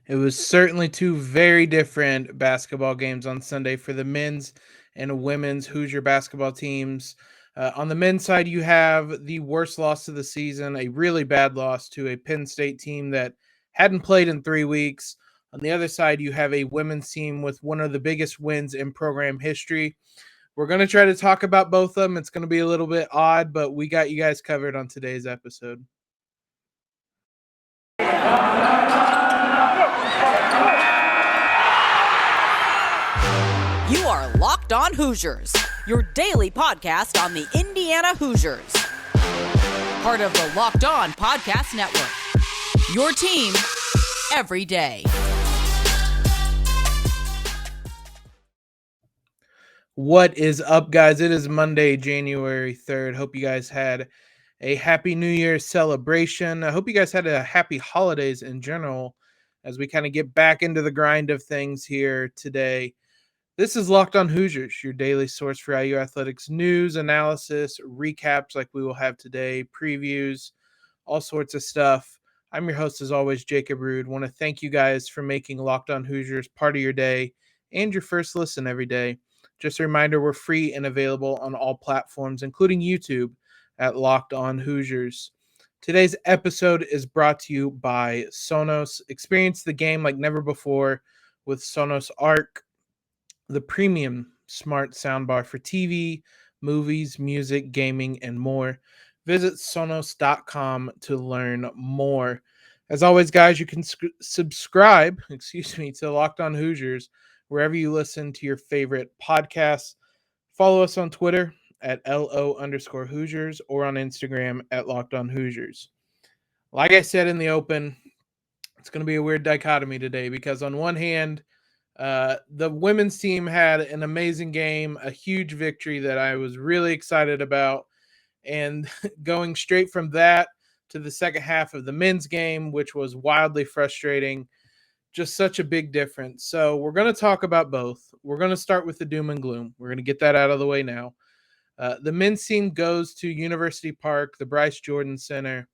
It was certainly two very different basketball games on Sunday for the men's and women's Hoosier basketball teams. On the men's side, you have the worst loss of the season, a really bad loss to a Penn State team that hadn't played in 3 weeks. On the other side, you have a women's team with one of the biggest wins in program history. We're going to try to talk about both of them. It's going to be a little bit odd, but we got you guys covered on today's episode. You are Locked On Hoosiers, your daily podcast on the Indiana Hoosiers. Part of the Locked On Podcast Network, your team every day. What is up, guys? It is Monday, January 3rd. Hope you guys had a happy New Year's celebration. I hope you guys had a happy holidays in general as we kind of get back into the grind of things here today. This is Locked On Hoosiers, your daily source for IU athletics news, analysis, recaps like we will have today, previews, all sorts of stuff. I'm your host, as always, Jacob Rude. Want to thank you guys for making Locked On Hoosiers part of your day and your first listen every day. Just a reminder, we're free and available on all platforms, including YouTube at Locked On Hoosiers. Today's episode is brought to you by Sonos. Experience the game like never before with Sonos Arc, the premium smart soundbar for TV, movies, music, gaming, and more. Visit Sonos.com to learn more. As always, guys, you can subscribe, to Locked On Hoosiers wherever you listen to your favorite podcasts. Follow us on Twitter at LO_Hoosiers or on Instagram at Locked On Hoosiers. Like I said in the open, it's going to be a weird dichotomy today because on one hand, the women's team had an amazing game, a huge victory that I was really excited about. And going straight from that to the second half of the men's game, which was wildly frustrating, just such a big difference. So we're going to talk about both. We're going to start with the doom and gloom. We're going to get that out of the way now. The men's team goes to University Park, the Bryce Jordan Center,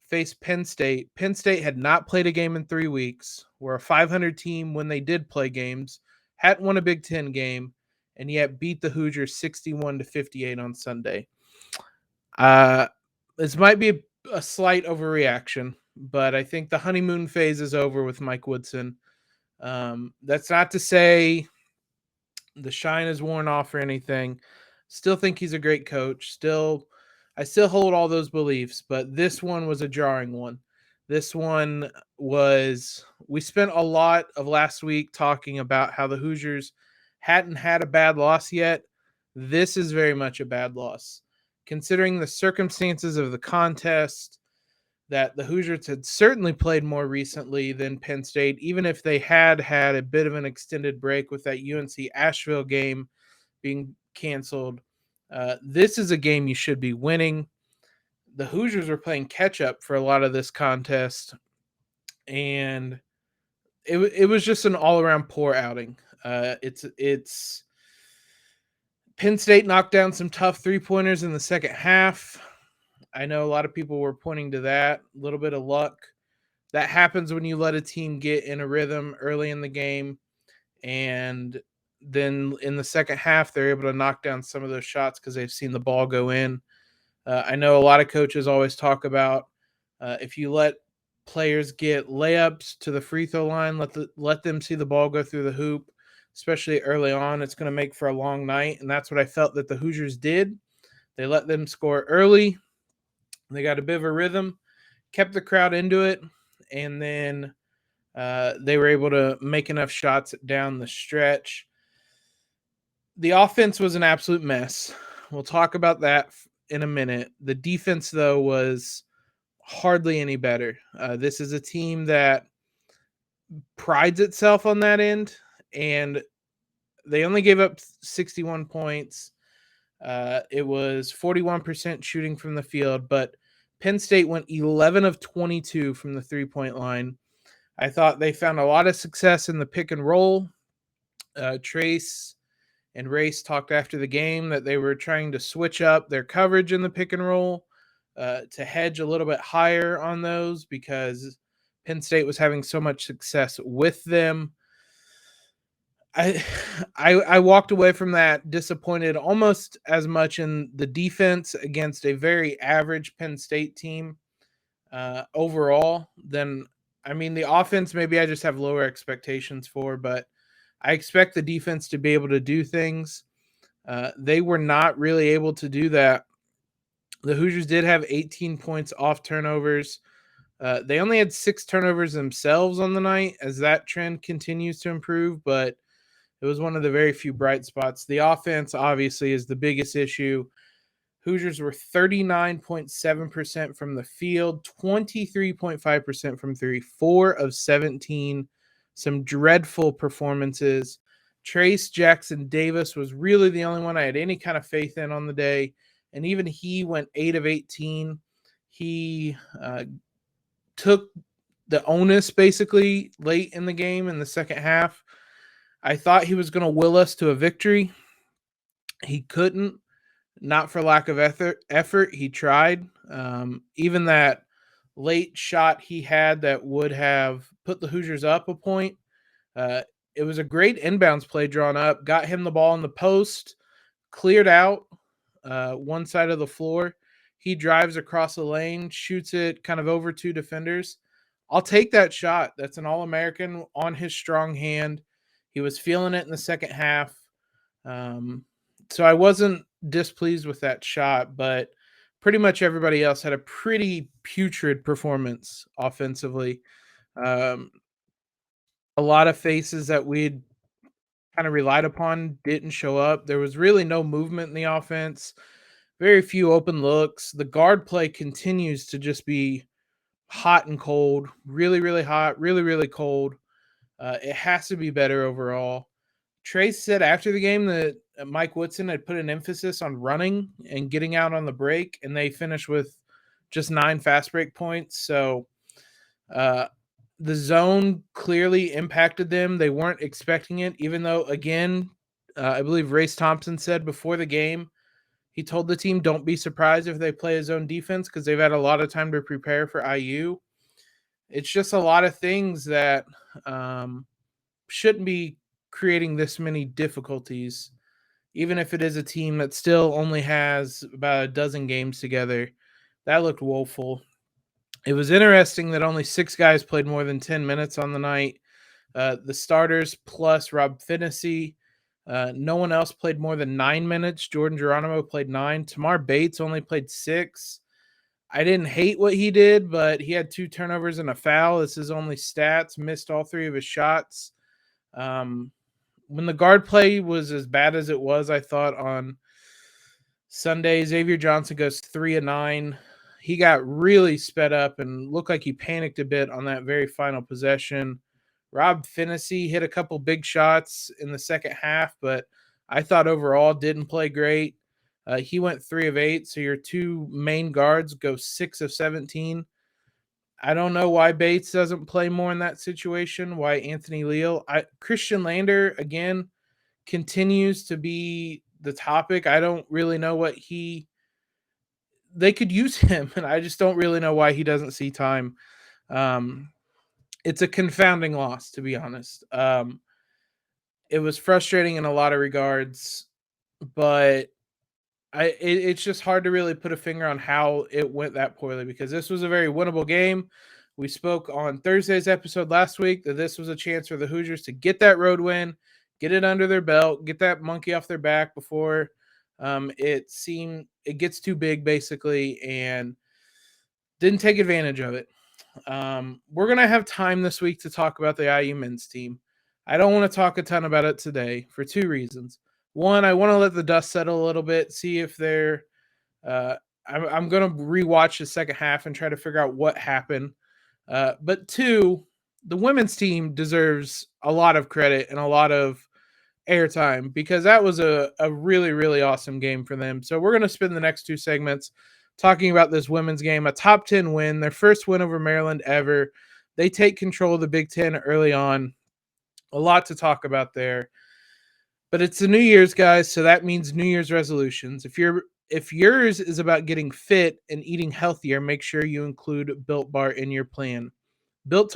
face Penn State. Penn State had not played a game in 3 weeks. We're a 500 team when they did play games, hadn't won a Big Ten game, and yet beat the Hoosiers 61-58 on Sunday. This might be a slight overreaction, but I think the honeymoon phase is over with Mike Woodson. That's not to say the shine is worn off or anything. Still think he's a great coach. I still hold all those beliefs, but this one was a jarring one. This one was, we spent a lot of last week talking about how the Hoosiers hadn't had a bad loss yet. This is very much a bad loss. Considering the circumstances of the contest, that the Hoosiers had certainly played more recently than Penn State, even if they had had a bit of an extended break with that UNC Asheville game being canceled. This is a game you should be winning. The Hoosiers were playing catch up for a lot of this contest, and it was just an all around poor outing. It's Penn State knocked down some tough 3-pointers in the second half. I know a lot of people were pointing to that, a little bit of luck. That happens when you let a team get in a rhythm early in the game, and then in the second half, they're able to knock down some of those shots because they've seen the ball go in. I know a lot of coaches always talk about if you let players get layups to the free throw line, let them see the ball go through the hoop, especially early on, it's going to make for a long night. And that's what I felt that the Hoosiers did. They let them score early. They got a bit of a rhythm, kept the crowd into it, and then they were able to make enough shots down the stretch. The offense was an absolute mess. We'll talk about that in a minute. The defense, though, was hardly any better. This is a team that prides itself on that end, and they only gave up 61 points. It was 41% shooting from the field, but Penn State went 11 of 22 from the three-point line. I thought they found a lot of success in the pick and roll. Trace and Race talked after the game that they were trying to switch up their coverage in the pick and roll to hedge a little bit higher on those because Penn State was having so much success with them. I I walked away from that disappointed almost as much in the defense against a very average Penn State team overall than the offense. Maybe I just have lower expectations for, but I expect the defense to be able to do things. They were not really able to do that. The Hoosiers did have 18 points off turnovers. They only had 6 turnovers themselves on the night as that trend continues to improve, but it was one of the very few bright spots. The offense, obviously, is the biggest issue. Hoosiers were 39.7% from the field, 23.5% from three, 4 of 17. Some dreadful performances. Trace Jackson Davis was really the only one I had any kind of faith in on the day, and even he went 8 of 18. He took the onus basically late in the game in the second half. I thought he was going to will us to a victory. He couldn't, not for lack of effort. He tried. Even that late shot he had that would have put the Hoosiers up a point. It was a great inbounds play drawn up, got him the ball in the post, cleared out one side of the floor. He drives across the lane, shoots it kind of over 2 defenders. I'll take that shot. That's an All-American on his strong hand. He was feeling it in the second half. So I wasn't displeased with that shot, but pretty much everybody else had a pretty putrid performance offensively. A lot of faces that we'd kind of relied upon didn't show up. There was really no movement in the offense, very few open looks. The guard play continues to just be hot and cold, really, really hot, really, really cold. It has to be better overall. Trace said after the game that Mike Woodson had put an emphasis on running and getting out on the break, and they finished with just 9 fast break points. So the zone clearly impacted them. They weren't expecting it, even though, again, I believe Race Thompson said before the game, he told the team, don't be surprised if they play a zone defense because they've had a lot of time to prepare for IU. It's just a lot of things that shouldn't be creating this many difficulties, even if it is a team that still only has about a dozen games together. That looked woeful. It was interesting that only 6 guys played more than 10 minutes on the night. The starters plus Rob Finney. No one else played more than 9 minutes. Jordan Geronimo played 9. Tamar Bates only played 6. I didn't hate what he did, but he had 2 turnovers and a foul. This is only stats. Missed all 3 of his shots. When the guard play was as bad as it was, I thought on Sunday, Xavier Johnson goes 3 of 9. He got really sped up and looked like he panicked a bit on that very final possession. Rob Finney hit a couple big shots in the second half, but I thought overall didn't play great. He went 3 of 8, so your 2 main guards go 6 of 17. I don't know why Bates doesn't play more in that situation, why Anthony Leal. Christian Lander, again, continues to be the topic. I don't really know what they could use him, and I just don't really know why he doesn't see time. It's a confounding loss, to be honest. It was frustrating in a lot of regards, but it's just hard to really put a finger on how it went that poorly because this was a very winnable game. We spoke on Thursday's episode last week that this was a chance for the Hoosiers to get that road win, get it under their belt, get that monkey off their back before it gets too big, basically, and didn't take advantage of it. We're going to have time this week to talk about the IU men's team. I don't want to talk a ton about it today for 2 reasons. One, I want to let the dust settle a little bit, see if they're I'm going to rewatch the second half and try to figure out what happened. But 2, the women's team deserves a lot of credit and a lot of airtime because that was a really, really awesome game for them. So we're going to spend the next 2 segments talking about this women's game, a top 10 win, their first win over Maryland ever. They take control of the Big Ten early on. A lot to talk about there. But it's the New Year's, guys, so that means New Year's resolutions. If yours is about getting fit and eating healthier, make sure you include Built Bar in your plan. Built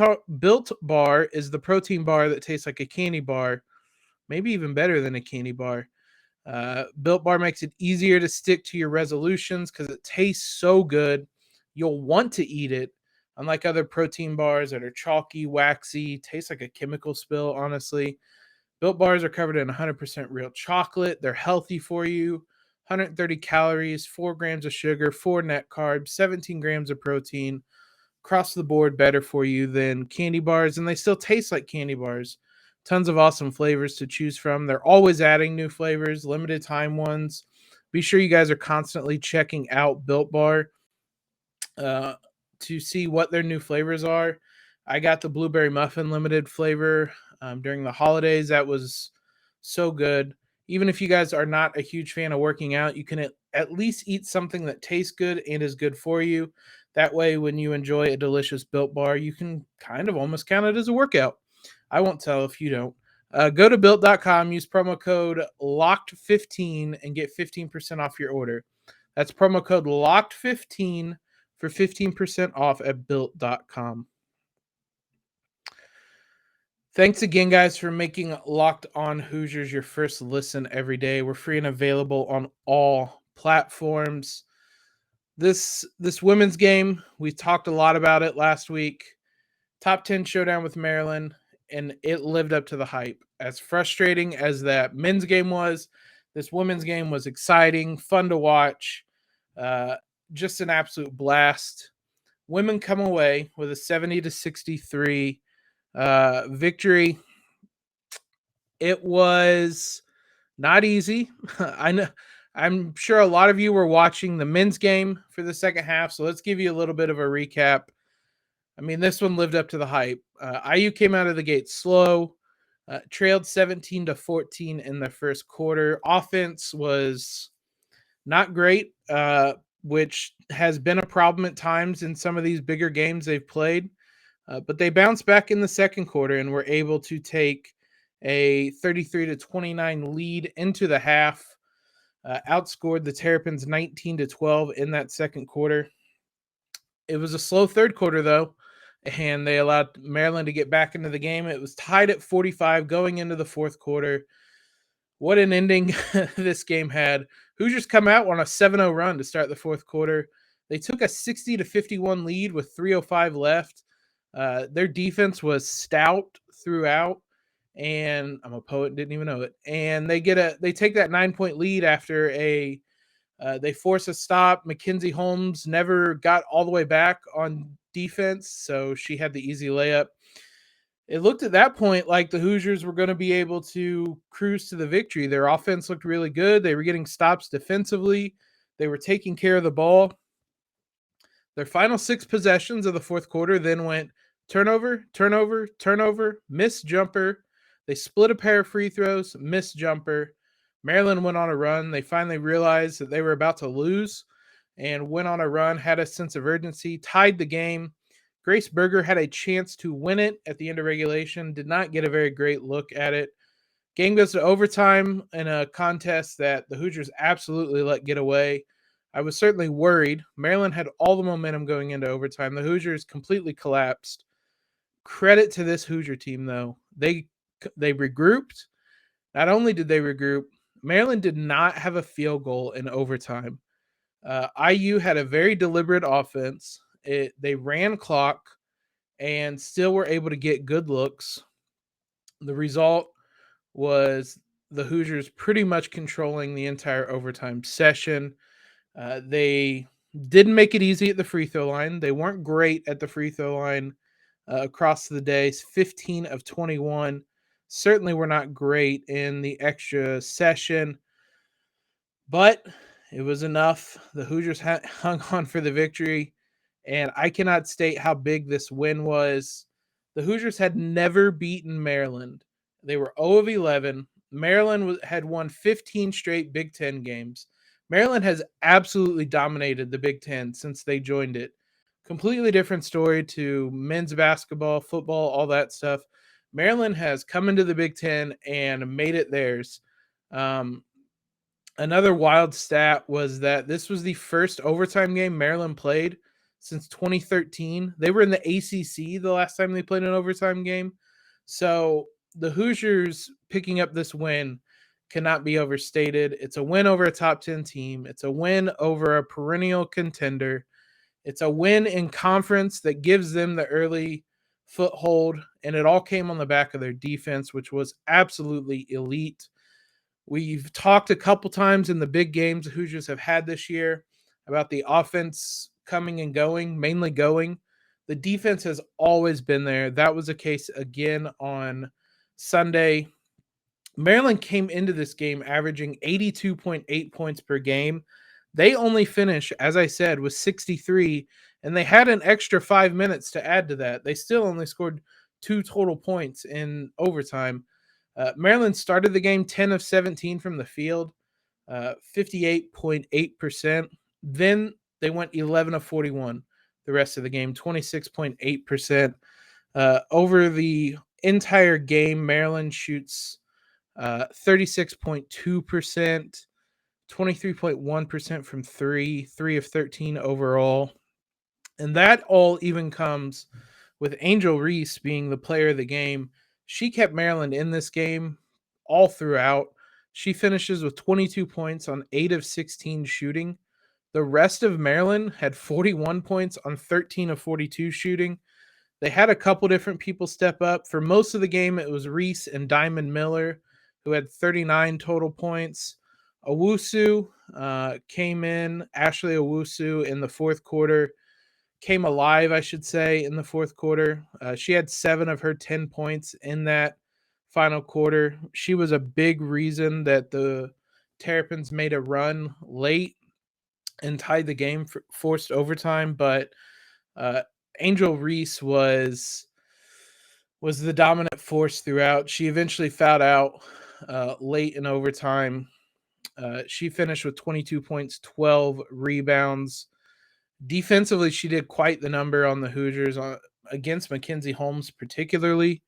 Bar is the protein bar that tastes like a candy bar, maybe even better than a candy bar. Built Bar makes it easier to stick to your resolutions because it tastes so good. You'll want to eat it, unlike other protein bars that are chalky, waxy, taste like a chemical spill, honestly. Built Bars are covered in 100% real chocolate. They're healthy for you. 130 calories, 4 grams of sugar, 4 net carbs, 17 grams of protein. Across the board, better for you than candy bars, and they still taste like candy bars. Tons of awesome flavors to choose from. They're always adding new flavors, limited time ones. Be sure you guys are constantly checking out Built Bar uh, to see what their new flavors are. I got the blueberry muffin limited flavor during the holidays. That was so good. Even if you guys are not a huge fan of working out, you can at least eat something that tastes good and is good for you. That way, when you enjoy a delicious Built Bar, you can kind of almost count it as a workout. I won't tell if you don't. Go to built.com, use promo code LOCKED15 and get 15% off your order. That's promo code LOCKED15 for 15% off at built.com. Thanks again, guys, for making Locked On Hoosiers your first listen every day. We're free and available on all platforms. This women's game, we talked a lot about it last week. Top 10 showdown with Maryland, and it lived up to the hype. As frustrating as that men's game was, this women's game was exciting, fun to watch, just an absolute blast. Women come away with a 70-63 victory. It was not easy. I'm sure a lot of you were watching the men's game for the second half, so let's give you a little bit of a recap. I mean, this one lived up to the hype. IU came out of the gate slow, trailed 17-14 in the first quarter. Offense was not great, which has been a problem at times in some of these bigger games they've played. But they bounced back in the second quarter and were able to take a 33-29 lead into the half. Outscored the Terrapins 19-12 in that second quarter. It was a slow third quarter, though, and they allowed Maryland to get back into the game. It was tied at 45 going into the fourth quarter. What an ending this game had. Hoosiers come out on a 7-0 run to start the fourth quarter. They took a 60-51 lead with 3:05 left. Their defense was stout throughout, and I'm a poet, didn't even know it. And they take that 9-point lead after they force a stop. Mackenzie Holmes never got all the way back on defense, so she had the easy layup. It looked at that point like the Hoosiers were going to be able to cruise to the victory. Their offense looked really good. They were getting stops defensively. They were taking care of the ball. Their final 6 possessions of the fourth quarter then went turnover, turnover, turnover, missed jumper. They split a pair of free throws, missed jumper. Maryland went on a run. They finally realized that they were about to lose and went on a run, had a sense of urgency, tied the game. Grace Berger had a chance to win it at the end of regulation, did not get a very great look at it. Game goes to overtime in a contest that the Hoosiers absolutely let get away. I was certainly worried. Maryland had all the momentum going into overtime. The Hoosiers completely collapsed. Credit to this Hoosier team, though. They regrouped. Not only did they regroup, Maryland did not have a field goal in overtime. IU had a very deliberate offense. They ran clock and still were able to get good looks. The result was the Hoosiers pretty much controlling the entire overtime session. They didn't make it easy at the free throw line. They weren't great at the free throw line across the days. 15 of 21. Certainly were not great in the extra session, but it was enough. The Hoosiers hung on for the victory, and I cannot state how big this win was. The Hoosiers had never beaten Maryland. They were 0 of 11. Maryland had won 15 straight Big Ten games. Maryland has absolutely dominated the Big Ten since they joined it. Completely different story to men's basketball, football, all that stuff. Maryland has come into the Big Ten and made it theirs. Another wild stat was that this was the first overtime game Maryland played since 2013. They were in the ACC the last time they played an overtime game. So the Hoosiers picking up this win cannot be overstated. It's a win over a top 10 team. It's a win over a perennial contender. It's a win in conference that gives them the early foothold, and it all came on the back of their defense, which was absolutely elite. We've talked a couple times in the big games the Hoosiers have had this year about the offense coming and going, mainly going. The defense has always been there. That was the case again on Sunday. Maryland came into this game averaging 82.8 points per game. They only finished, as I said, with 63, and they had an extra 5 minutes to add to that. They still only scored 2 total points in overtime. Maryland started the game 10 of 17 from the field, 58.8%. Then they went 11 of 41 the rest of the game, 26.8%. Over the entire game, Maryland shoots 36.2%, 23.1% from 3 of 13 overall. And that all even comes with Angel Reese being the player of the game. She kept Maryland in this game all throughout. She finishes with 22 points on 8 of 16 shooting. The rest of Maryland had 41 points on 13 of 42 shooting. They had a couple different people step up. For most of the game, it was Reese and Diamond Miller, who had 39 total points. Owusu came in, Ashley Owusu, in the fourth quarter. Came alive, I should say, in the fourth quarter. She had 7 of her 10 points in that final quarter. She was a big reason that the Terrapins made a run late and tied the game for forced overtime. But Angel Reese was the dominant force throughout. She eventually fouled out late in overtime. She finished with 22 points, 12 rebounds. Defensively, she did quite the number on the Hoosiers against Mackenzie Holmes, particularly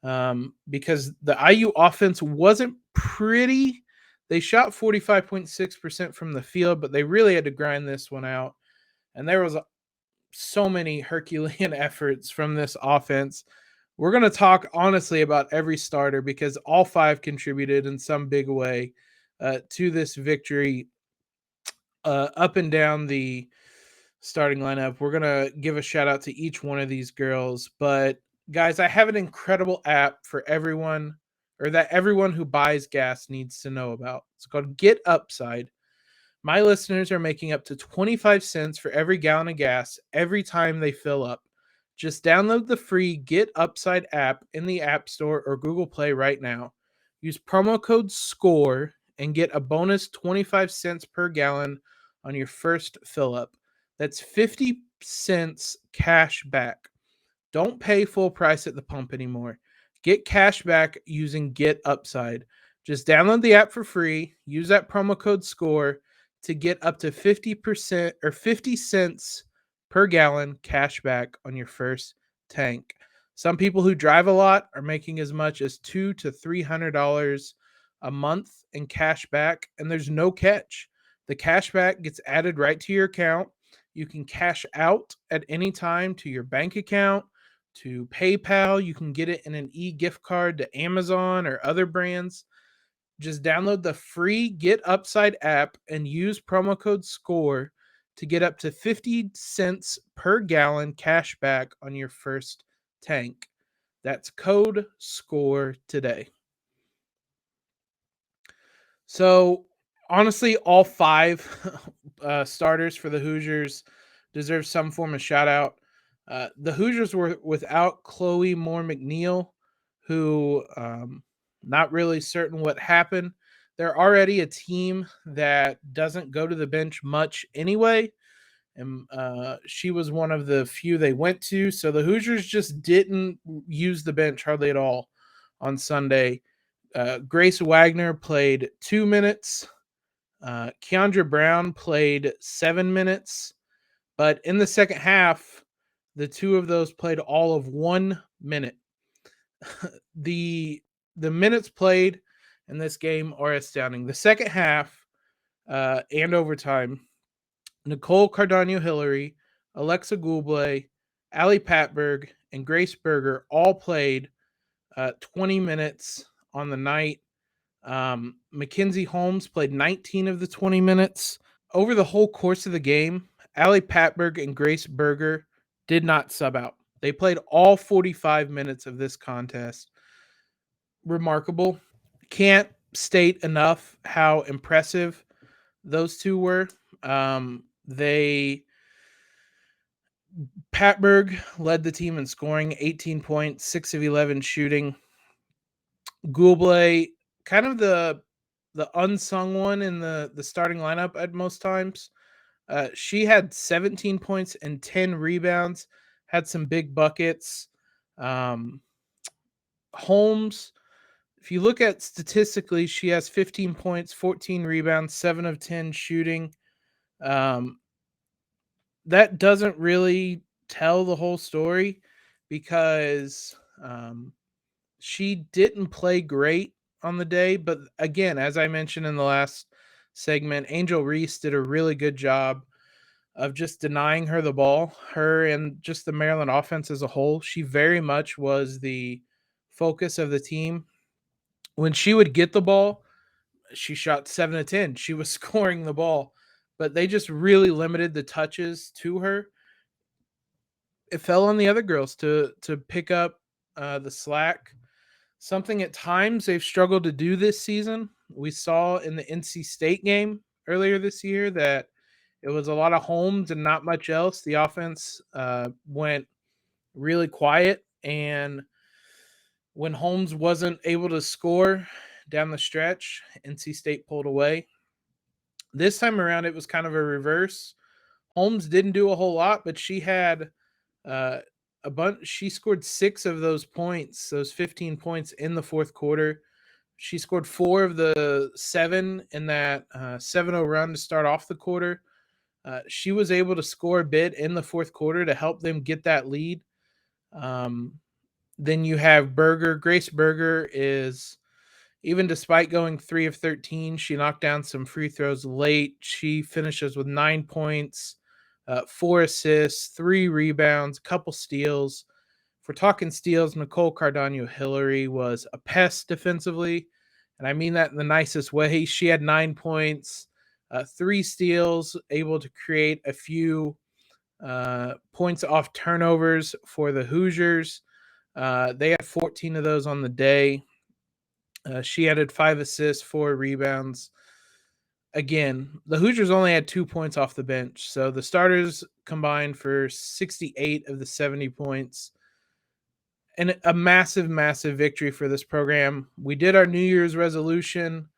because the IU offense wasn't pretty. They shot 45.6% from the field, but they really had to grind this one out. And there was so many Herculean efforts from this offense. We're going to talk honestly about every starter because all 5 contributed in some big way to this victory up and down the starting lineup. We're going to give a shout out to each one of these girls. But guys, I have an incredible app for everyone, or that everyone who buys gas needs to know about. It's called Get Upside. My listeners are making up to 25 cents for every gallon of gas every time they fill up. Just download the free Get Upside app in the App Store or Google Play right now. Use promo code SCORE and get a bonus 25 cents per gallon on your first fill up. That's 50 cents cash back. Don't pay full price at the pump anymore. Get cash back using Get Upside. Just download the app for free. Use that promo code SCORE to get up to 50% or 50 cents per gallon cash back on your first tank. Some people who drive a lot are making as much as $200 to $300 a month in cash back, and there's no catch. The cash back gets added right to your account. You can cash out at any time to your bank account, to PayPal. You can get it in an e-gift card to Amazon or other brands. Just download the free Get Upside app and use promo code SCORE to get up to 50 cents per gallon cash back on your first tank. That's code SCORE today. So, honestly, all 5 starters for the Hoosiers deserve some form of shout out. The Hoosiers were without Chloe Moore McNeil, who not really certain what happened. They're already a team that doesn't go to the bench much anyway, and she was one of the few they went to. So the Hoosiers just didn't use the bench hardly at all on Sunday. Grace Wagner played 2 minutes. Keandra Brown played 7 minutes. But in the second half, the 2 of those played all of 1 minute. The minutes played in this game are astounding. The second half and overtime, Nicole Cardano-Hillary, Alexa Goulet, Allie Patberg, and Grace Berger all played 20 minutes on the night. Mackenzie Holmes played 19 of the 20 minutes. Over the whole course of the game, Allie Patberg and Grace Berger did not sub out. They played all 45 minutes of this contest. Remarkable. Can't state enough how impressive those two were. They Patberg led the team in scoring, 18 points, 6 of 11 shooting. Goulet, kind of the unsung one in the starting lineup at most times. She had 17 points and 10 rebounds, had some big buckets. Holmes, if you look at statistically, she has 15 points, 14 rebounds, 7 of 10 shooting. That doesn't really tell the whole story because she didn't play great on the day. But again, as I mentioned in the last segment, Angel Reese did a really good job of just denying her the ball, her and just the Maryland offense as a whole. She very much was the focus of the team. When she would get the ball, she shot 7 of 10. She was scoring the ball, but they just really limited the touches to her. It fell on the other girls to pick up the slack. Something at times they've struggled to do this season. We saw in the NC State game earlier this year that it was a lot of Holmes and not much else. The offense went really quiet, and when Holmes wasn't able to score down the stretch, NC State pulled away. This time around, it was kind of a reverse. Holmes didn't do a whole lot, but she had a bunch. She scored 6 of those points, those 15 points in the fourth quarter. She scored 4 of the 7 in that 7-0 run to start off the quarter. She was able to score a bit in the fourth quarter to help them get that lead. Then you have Berger. Grace Berger is, even despite going 3 of 13, she knocked down some free throws late. She finishes with 9 points, 4 assists, 3 rebounds, a couple steals. If we're talking steals, Nicole Cardano-Hillary was a pest defensively, and I mean that in the nicest way. She had 9 points, 3 steals, able to create a few points off turnovers for the Hoosiers. They had 14 of those on the day. She added 5 assists, 4 rebounds. Again, the Hoosiers only had 2 points off the bench, so the starters combined for 68 of the 70 points. And a massive, massive victory for this program. We did our New Year's resolution,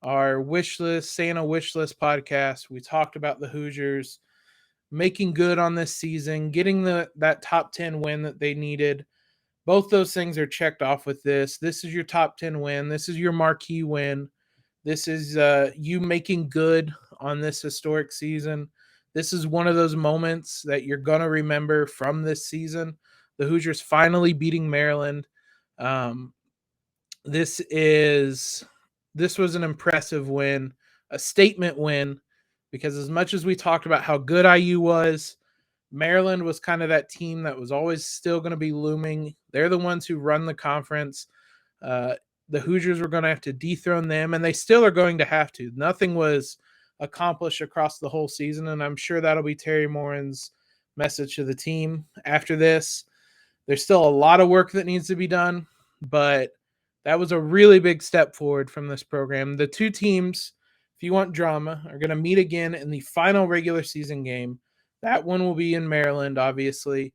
our wish list, Santa wish list podcast. We talked about the Hoosiers making good on this season, getting that top 10 win that they needed. Both those things are checked off with this. This is your top 10 win. This is your marquee win. This is you making good on this historic season. This is one of those moments that you're going to remember from this season. The Hoosiers finally beating Maryland. This was an impressive win, a statement win, because as much as we talked about how good IU was, Maryland was kind of that team that was always still going to be looming. They're the ones who run the conference. The Hoosiers were going to have to dethrone them, and they still are going to have to. Nothing was accomplished across the whole season, and I'm sure that'll be Terry Morin's message to the team after this. There's still a lot of work that needs to be done, but that was a really big step forward from this program. The two teams, if you want drama, are going to meet again in the final regular season game. That one will be in Maryland, obviously.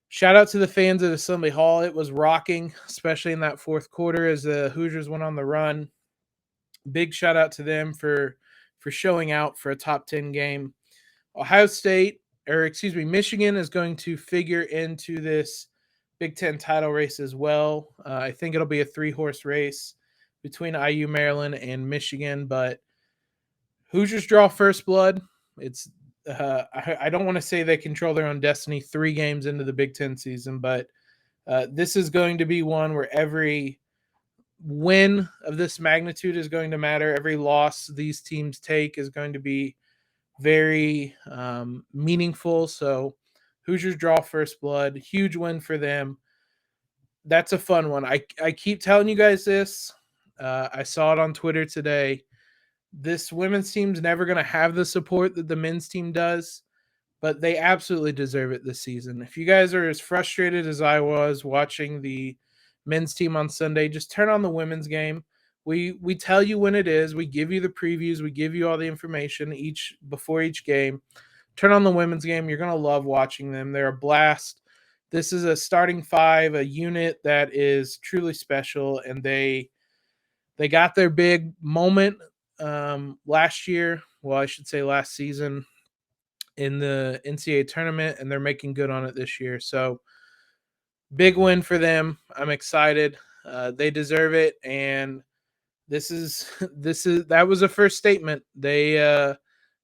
Shout out to the fans at Assembly Hall. It was rocking, especially in that fourth quarter as the Hoosiers went on the run. Big shout out to them for showing out for a top 10 game. Michigan is going to figure into this Big Ten title race as well. I think it'll be a 3-horse race between IU, Maryland, and Michigan, but Hoosiers draw first blood. It's I don't want to say they control their own destiny 3 games into the Big Ten season, but this is going to be one where every win of this magnitude is going to matter. Every loss these teams take is going to be very meaningful. So Hoosiers draw first blood. Huge win for them. That's a fun one. I keep telling you guys this. I saw it on Twitter today. This women's team's never going to have the support that the men's team does, but they absolutely deserve it this season. If you guys are as frustrated as I was watching the men's team on Sunday, just turn on the women's game. We tell you when it is. We give you the previews. We give you all the information before each game. Turn on the women's game. You're going to love watching them. They're a blast. This is a starting five, a unit that is truly special, and they got their big moment last year. Well, I should say last season in the NCAA tournament, and they're making good on it this year. So big win for them. I'm excited. They deserve it, and that was a first statement. They're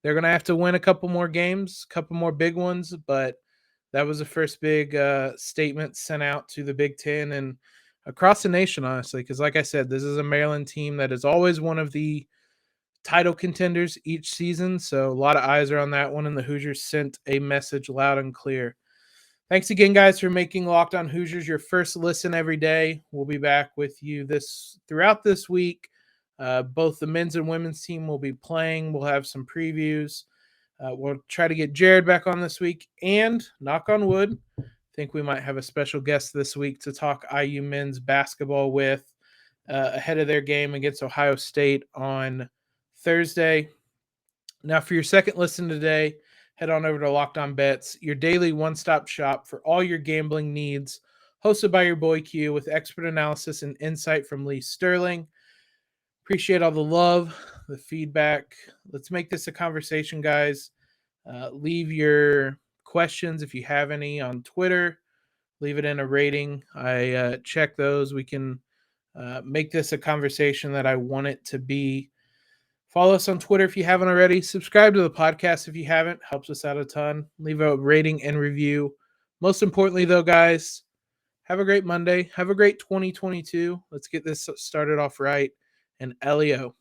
gonna have to win a couple more games, a couple more big ones, but that was the first big statement sent out to the Big Ten and across the nation, honestly. Because, like I said, this is a Maryland team that is always one of the title contenders each season. So a lot of eyes are on that one, and the Hoosiers sent a message loud and clear. Thanks again, guys, for making Locked On Hoosiers your first listen every day. We'll be back with you throughout this week. Both the men's and women's team will be playing. We'll have some previews. We'll try to get Jared back on this week, and knock on wood, I think we might have a special guest this week to talk IU men's basketball with ahead of their game against Ohio State on Thursday. Now, for your second listen today, head on over to Locked On Bets, your daily one-stop shop for all your gambling needs, hosted by your boy Q with expert analysis and insight from Lee Sterling. Appreciate all the love, the feedback. Let's make this a conversation, guys. Leave your questions if you have any on Twitter. Leave it in a rating. I check those. We can make this a conversation that I want it to be. Follow us on Twitter if you haven't already. Subscribe to the podcast if you haven't. Helps us out a ton. Leave a rating and review. Most importantly, though, guys, have a great Monday. Have a great 2022. Let's get this started off right. And Elio.